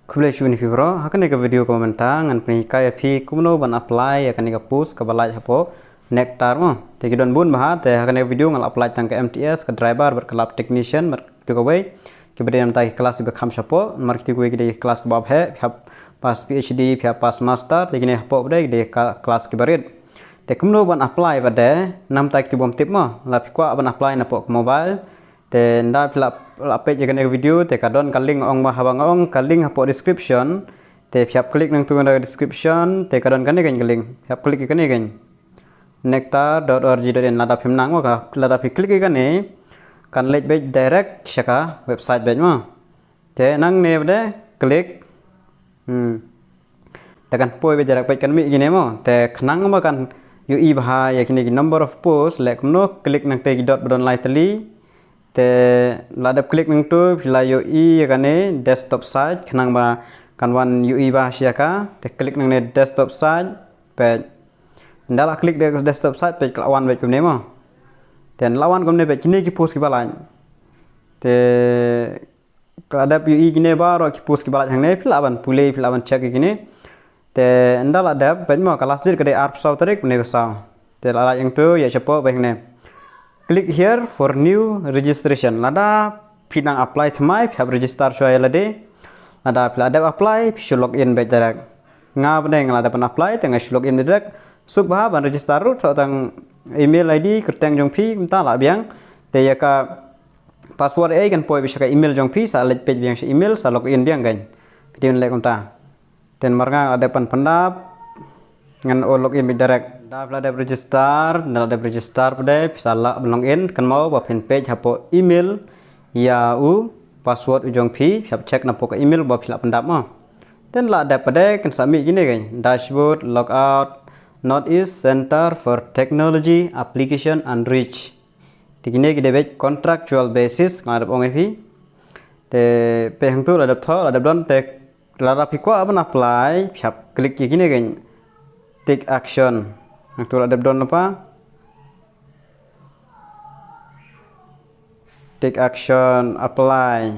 Kublai shuni fibro hakan eka video komentar ngan penikai api kumno ban apply akan eka post ke balai hapo nektar mo te kidon bun baha te hakan eka video ngal apply tang ke MTS ke driver ber kelab technician ber tu ke way ke bede nam tai kelas be kham sapo mar kitu ke de kelas ke bab he phap pas PhD phap pas master te kini hapo bede de kelas ke barit te kumno ban apply bade nam tai kitu bom tip mo la pikwa ban apply na po mobile te nda philap page kan video te kadon kaling ong ma habang ong kaling hapo description te phap klik nang tu nang description te kadon kan kan kaling phap klik kan kan nectar.org.in lada phim nang mo ka lada phi klik kan ne kan lek be direct shaka website be mo te nang ne bade klik te kan poi be direct page kan mi gine mo te khnang ma kan UI bha ya kini number of posts lek no klik nang te dot badon lightly te lada klik nang tu pila UI yakane desktop site khnang ba kan wan UI ba siaka te klik nang ne desktop site page ndala klik de desktop site page lawan page kumne mo ten lawan kumne page kini ki post ki balan te ada UI kini ba ro ki post ki balan hang ne pila ban pule pila ban check kini te ndala ada page mo kelas dir kede arp saw tarik ne saw te lala yang tu ya cepo page ne click here for new registration lada pinang apply thamai phap register choy lade lada ada apply phi login be direct nga bane lada pan apply tang login direct suk bah ban register ru tang email ID kerteng jong phi mta la biang te ya ka password ai kan poi bisa ka email jong phi sa lek page biang sa email sa login biang gan pidin lek konta ten marga ada pan pandap ngan o login be direct da ada register pada bisa la login kan mau ba pin page hapo email ya u password ujong phi siap check na po ka email ba phila pandap ma ten la ada pada kan sami gini kan dashboard logout Northeast Center for Technology Application and Reach tigine ki debet contractual basis ngarap ong phi te pe hang tu la dap don te la phi ko ban apply siap klik gini kan take action tu ada don apa take action apply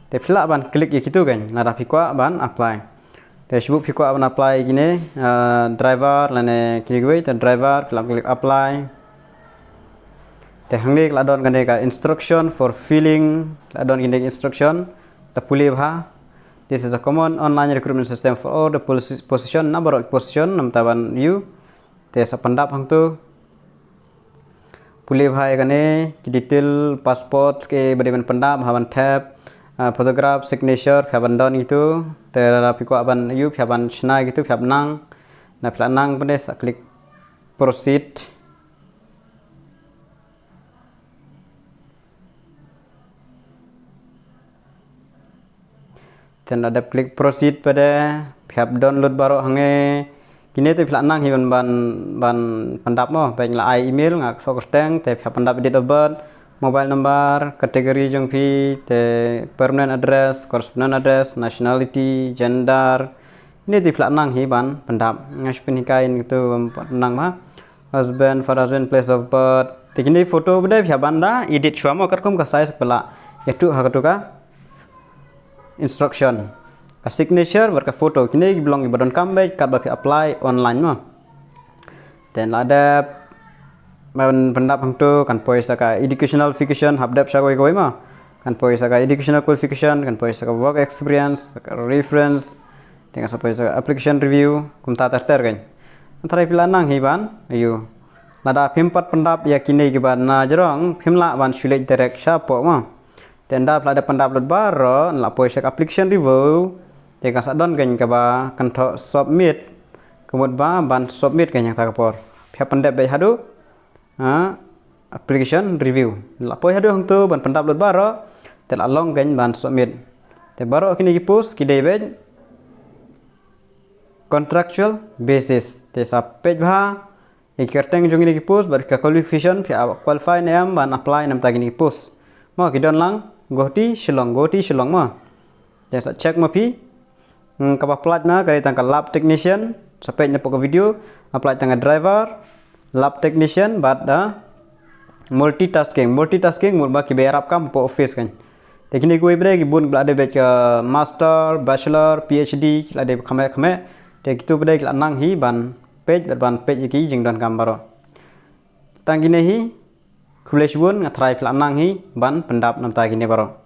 te phila ban klik gitu kan nada phikwa ban apply te sibuk phikwa ban apply gini driver lane klik we te driver phila klik apply te hangni ladon kan ka instruction for filling ladon gini instruction ta puli bha. This is a common online recruitment system for all the position number of position nam taban you te sa pandap hang tu puli bhai kane ki detail passport ke bade pandap haban tab photograph signature phaban don itu te la pi ko ban you phaban chna gitu phab nang na phla nang bade sa klik proceed dan ada klik proceed pada phap download baru hange kini tu phla nang hi ban pandap mo baik la email ngak so kosteng te phap pandap date of birth mobile number kategori jong phi te permanent address correspondent address nationality gender ini tu phla nang hi ban pandap ngas pin hikain gitu nang ma husband for husband place of birth te kini foto bade phap banda edit chwa mo kat kum ka size pela itu ha ka instruction ka signature berka foto kini belong ibadon comeback kat ba apply online mo then ada ban pendap hang tu kan poi saka educational qualification habdap sa koi ma kan poi saka educational qualification kan poi saka work experience saka reference tengah sa poi saka application review kum ta ter kan antara pilanang hiban ayo nada phimpat pendap ya kini ki ban na jorong phimla ban sulit direct sa po ma tenda ada pendap lot baro la poi saka application review tengah sa don kan ka ba kan tho submit kemud ba ban submit kan yang ta kapor phia pendap be hadu application review la poi hadu hang tu ban pendap lot baro tel along kan ban submit te baro kini ki post ki debet contractual basis te sa page bha ikerteng jong ini ki post bar ka qualification phia qualify name ban apply nam ta kini post mo ki don lang goti shillong ma te sa check ma phi ka apply na kali tang ka lab technician sa page na po ka video apply tang driver lab technician but multitasking mulba ki berap kam po office kan Te kini gue bre gibun kala de bek master, bachelor, PhD kala de khame te kitu bre kala nang hi ban page ki jing don kambaro. Tang gine hi kules bun ngatrai kala nang hi ban pendap nam ta gine baro.